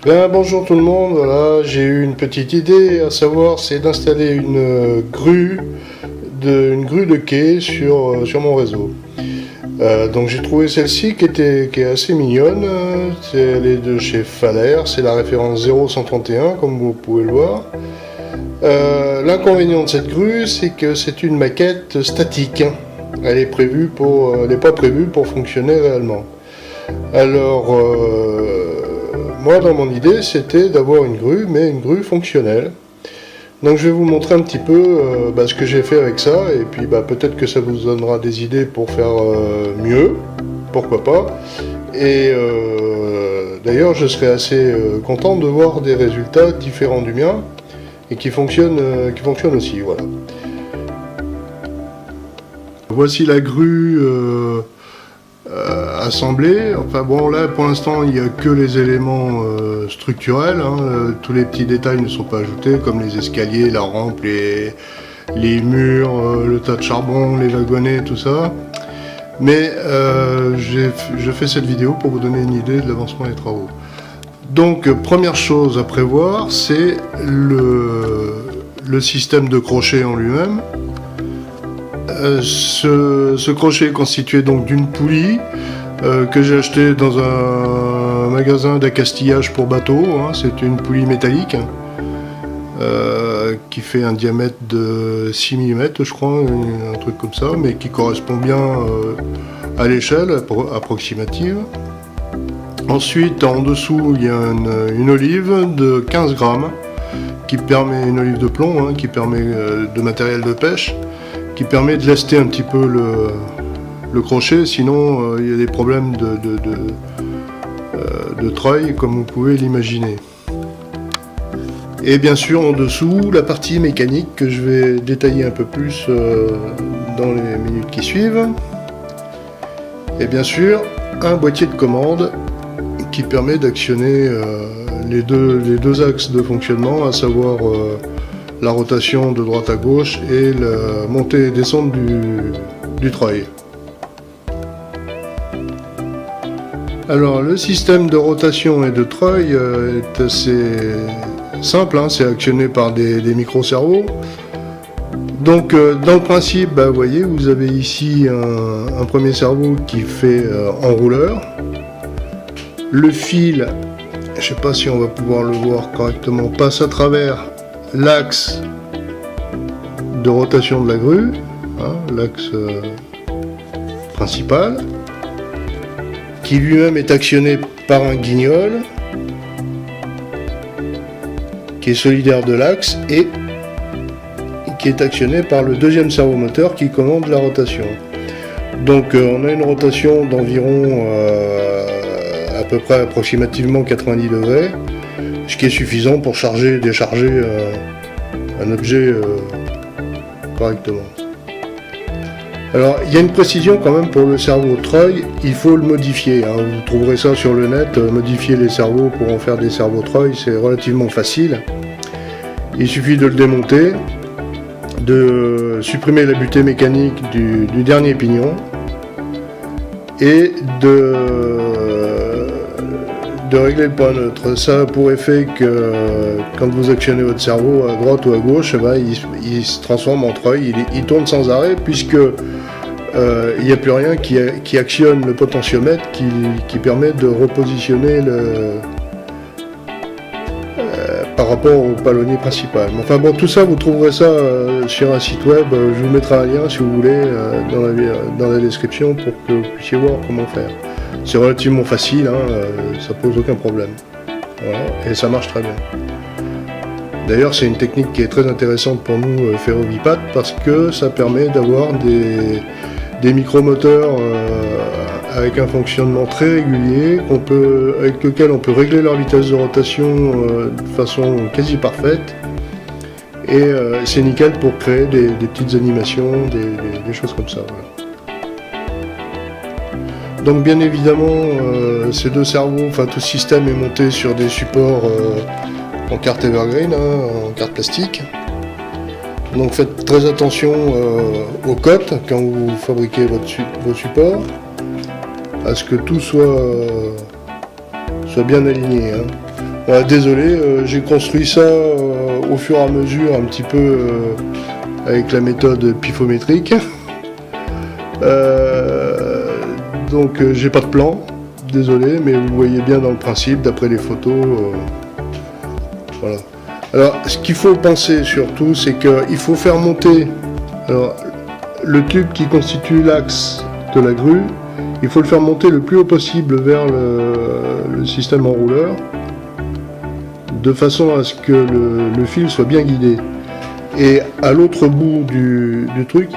Bien, bonjour tout le monde, voilà, j'ai eu une petite idée, à savoir c'est d'installer une grue de quai sur mon réseau. Donc j'ai trouvé celle-ci qui est assez mignonne, elle est de chez Faller, c'est la référence 0131 comme vous pouvez le voir. L'inconvénient de cette grue c'est que c'est une maquette statique, elle n'est pas prévue pour fonctionner réellement. Alors moi, dans mon idée, c'était d'avoir une grue, mais une grue fonctionnelle. Donc je vais vous montrer un petit peu ce que j'ai fait avec ça, et puis peut-être que ça vous donnera des idées pour faire mieux, pourquoi pas. Et d'ailleurs, je serais assez content de voir des résultats différents du mien, et qui fonctionnent aussi, voilà. Voici la grue assemblée. Enfin bon, là pour l'instant il n'y a que les éléments structurels, hein. Tous les petits détails ne sont pas ajoutés, comme les escaliers, la rampe, les murs, le tas de charbon, les wagonnets, tout ça. Mais je fais cette vidéo pour vous donner une idée de l'avancement des travaux. Donc première chose à prévoir, c'est le système de crochet en lui-même. Ce crochet est constitué donc d'une poulie que j'ai acheté dans un magasin d'accastillage pour bateau, hein. C'est une poulie métallique qui fait un diamètre de 6 mm je crois, un truc comme ça, mais qui correspond bien à l'échelle approximative. Ensuite en dessous il y a une olive de 15 grammes qui permet, une olive de plomb, hein, qui permet de matériel de pêche, qui permet de lester un petit peu le crochet, sinon il y a des problèmes de treuil comme vous pouvez l'imaginer. Et bien sûr en dessous la partie mécanique que je vais détailler un peu plus dans les minutes qui suivent. Et bien sûr un boîtier de commande qui permet d'actionner les deux axes de fonctionnement, à savoir la rotation de droite à gauche et la montée et descente du treuil. Alors le système de rotation et de treuil est assez simple, hein, c'est actionné par des micro-cerveaux. Donc dans le principe, vous voyez, vous avez ici un premier cerveau qui fait enrouleur. Le fil, je ne sais pas si on va pouvoir le voir correctement, passe à travers l'axe de rotation de la grue, hein, l'axe principal, qui lui-même est actionné par un guignol qui est solidaire de l'axe et qui est actionné par le deuxième servomoteur qui commande la rotation. Donc on a une rotation d'environ à peu près approximativement 90 degrés, ce qui est suffisant pour charger et décharger un objet correctement. Alors il y a une précision quand même pour le cerveau treuil, il faut le modifier, hein. Vous trouverez ça sur le net, modifier les cerveaux pour en faire des cerveaux treuil, c'est relativement facile. Il suffit de le démonter, de supprimer la butée mécanique du dernier pignon et de régler le point neutre. Ça a pour effet que quand vous actionnez votre cerveau à droite ou à gauche, il se transforme en treuil, il tourne sans arrêt, puisque il n'y a plus rien qui actionne le potentiomètre qui permet de repositionner par rapport au palonnier principal. Enfin bon, tout ça vous trouverez ça sur un site web, je vous mettrai un lien si vous voulez dans la description pour que vous puissiez voir comment faire. C'est relativement facile, hein, ça pose aucun problème. Voilà, et ça marche très bien. D'ailleurs c'est une technique qui est très intéressante pour nous ferrovipat, parce que ça permet d'avoir des micromoteurs avec un fonctionnement très régulier, avec lequel on peut régler leur vitesse de rotation de façon quasi parfaite. Et c'est nickel pour créer des petites animations, des choses comme ça. Voilà. Donc bien évidemment, ces deux cerveaux, enfin tout ce système est monté sur des supports en carte evergreen, hein, en carte plastique. Donc faites très attention aux cotes quand vous fabriquez vos supports, à ce que tout soit bien aligné, hein. Désolé, j'ai construit ça au fur et à mesure, un petit peu avec la méthode pifométrique. Donc j'ai pas de plan, désolé, mais vous voyez bien dans le principe, d'après les photos. Voilà. Alors, ce qu'il faut penser surtout, c'est qu'il faut faire monter le tube qui constitue l'axe de la grue. Il faut le faire monter le plus haut possible vers le système enrouleur, de façon à ce que le fil soit bien guidé. Et à l'autre bout du truc,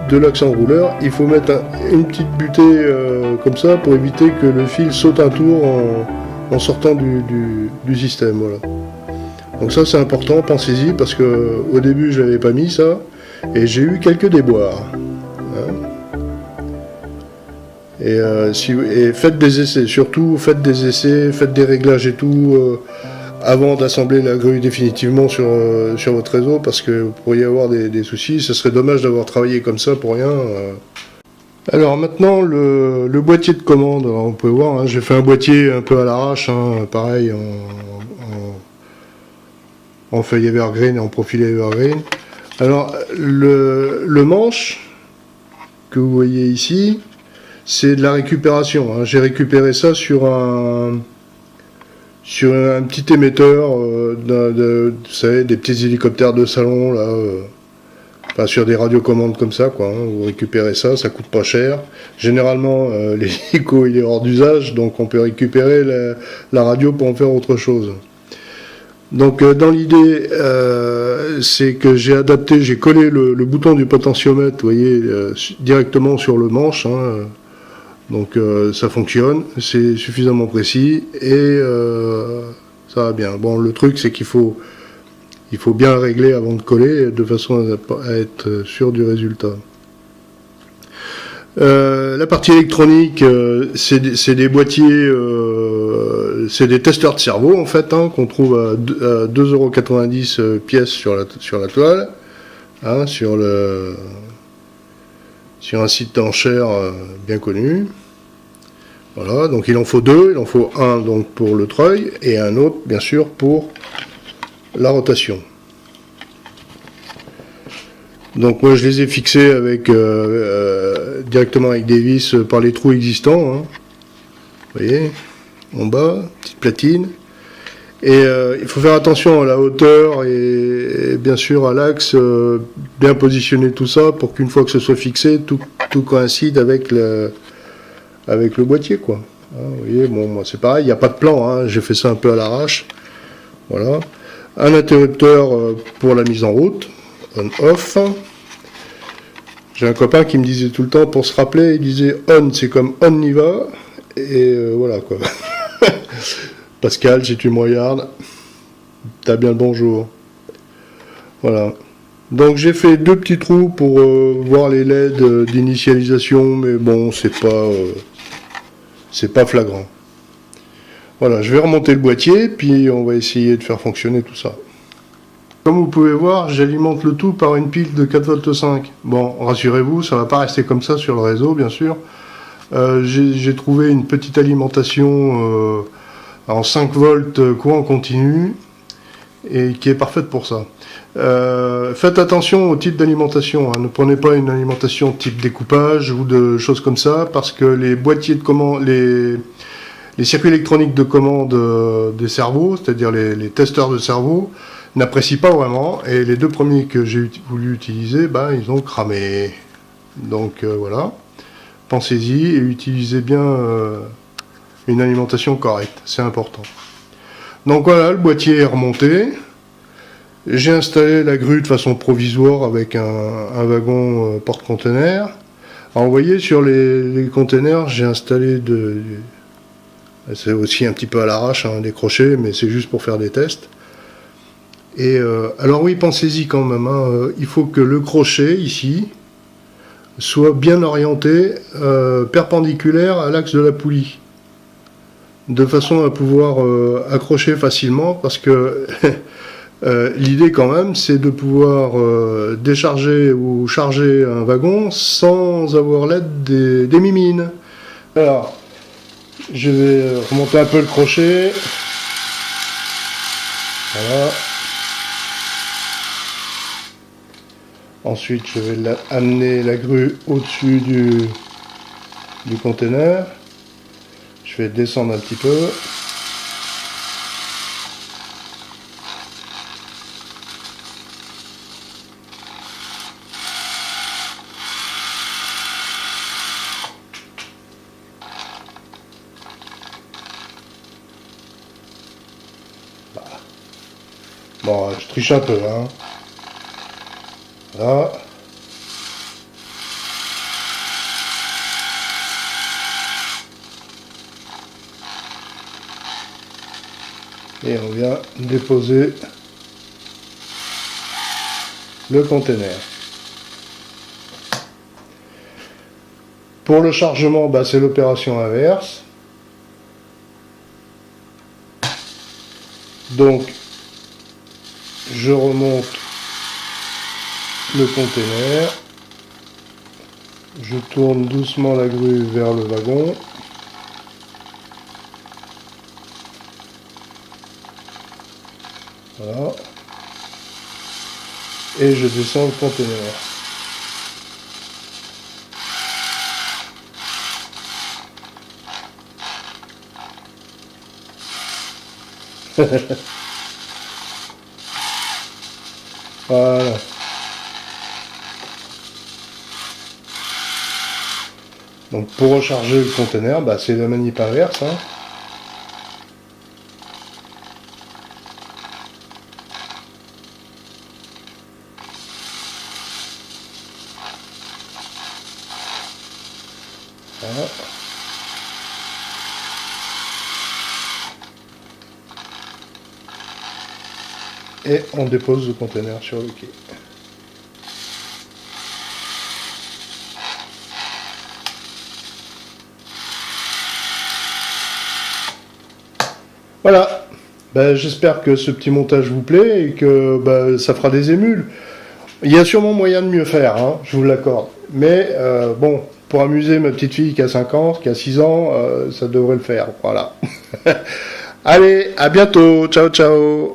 de l'axe enrouleur, il faut mettre une petite butée comme ça pour éviter que le fil saute un tour en sortant du système. Voilà. Donc ça c'est important, pensez-y, parce que au début je n'avais pas mis ça et j'ai eu quelques déboires. Hein. Et faites des essais, surtout faites des essais, faites des réglages et tout avant d'assembler la grue définitivement sur votre réseau, parce que vous pourriez avoir des soucis. Ce serait dommage d'avoir travaillé comme ça pour rien. Alors maintenant le boîtier de commande. Alors, vous pouvez voir, hein, j'ai fait un boîtier un peu à l'arrache, hein, pareil en feuille evergreen et en profil evergreen. Alors le manche que vous voyez ici, c'est de la récupération. Hein. J'ai récupéré ça sur un petit émetteur, vous savez, des petits hélicoptères de salon, là, enfin, sur des radiocommandes comme ça, quoi. Hein. Vous récupérez ça, ça coûte pas cher. Généralement, l'hélico il est hors d'usage, donc on peut récupérer la radio pour en faire autre chose. Donc dans l'idée, c'est que j'ai collé le bouton du potentiomètre, vous voyez, directement sur le manche. Hein. Donc ça fonctionne, c'est suffisamment précis et ça va bien. Bon, le truc c'est qu'il faut bien régler avant de coller de façon à être sûr du résultat. La partie électronique, c'est des boîtiers, c'est des testeurs de cerveau en fait, hein, qu'on trouve à 2,90 € pièce sur la toile, hein, sur un site d'enchères bien connu. Voilà, donc il en faut deux, il en faut un donc pour le treuil et un autre bien sûr pour la rotation. Donc moi je les ai fixés avec directement avec des vis par les trous existants. Hein. Vous voyez, en bas, petite platine. Et il faut faire attention à la hauteur et bien sûr à l'axe, bien positionner tout ça pour qu'une fois que ce soit fixé, tout coïncide avec le boîtier, quoi. Hein, vous voyez, bon, moi c'est pareil, il n'y a pas de plan, hein, j'ai fait ça un peu à l'arrache. Voilà. Un interrupteur pour la mise en route, on-off. J'ai un copain qui me disait tout le temps, pour se rappeler, il disait on, c'est comme on y va, et voilà quoi. Pascal, si tu me regardes, t'as bien le bonjour. Voilà. Donc j'ai fait deux petits trous pour voir les LED d'initialisation, mais bon, c'est pas flagrant. Voilà, je vais remonter le boîtier, puis on va essayer de faire fonctionner tout ça. Comme vous pouvez voir, j'alimente le tout par une pile de 4,5 V. Bon, rassurez-vous, ça ne va pas rester comme ça sur le réseau, bien sûr. J'ai trouvé une petite alimentation en 5 volts courant continu, et qui est parfaite pour ça. Faites attention au type d'alimentation, hein. Ne prenez pas une alimentation type découpage ou de choses comme ça, parce que les boîtiers de commande, les circuits électroniques de commande des cerveaux, c'est-à-dire les testeurs de cerveau, n'apprécient pas vraiment, et les deux premiers que j'ai voulu utiliser, ben, ils ont cramé. Donc voilà, pensez-y et utilisez bien une alimentation correcte, c'est important. Donc voilà, le boîtier est remonté. J'ai installé la grue de façon provisoire avec un wagon porte-conteneurs. Alors vous voyez, sur les conteneurs, j'ai installé c'est aussi un petit peu à l'arrache, hein, des crochets, mais c'est juste pour faire des tests. Et alors oui, pensez-y quand même, hein, il faut que le crochet, ici, soit bien orienté, perpendiculaire à l'axe de la poulie, de façon à pouvoir accrocher facilement, parce que l'idée quand même, c'est de pouvoir décharger ou charger un wagon sans avoir l'aide des mimines. Alors, je vais remonter un peu le crochet. Voilà. Ensuite, je vais amener la grue au-dessus du conteneur. Je vais descendre un petit peu. Bon, je triche un peu, hein. Là. Et on vient déposer le conteneur. Pour le chargement, bah, c'est l'opération inverse. Donc, je remonte le conteneur, je tourne doucement la grue vers le wagon, voilà, et je descends le conteneur. Voilà. Donc pour recharger le conteneur, bah, c'est la manip inverse. Hein. Voilà. Et on dépose le conteneur sur le quai. Voilà, ben, j'espère que ce petit montage vous plaît et que ben, ça fera des émules. Il y a sûrement moyen de mieux faire, hein, je vous l'accorde. Mais bon, pour amuser ma petite fille qui a 5 ans, qui a 6 ans, ça devrait le faire. Voilà. Allez, à bientôt. Ciao, ciao.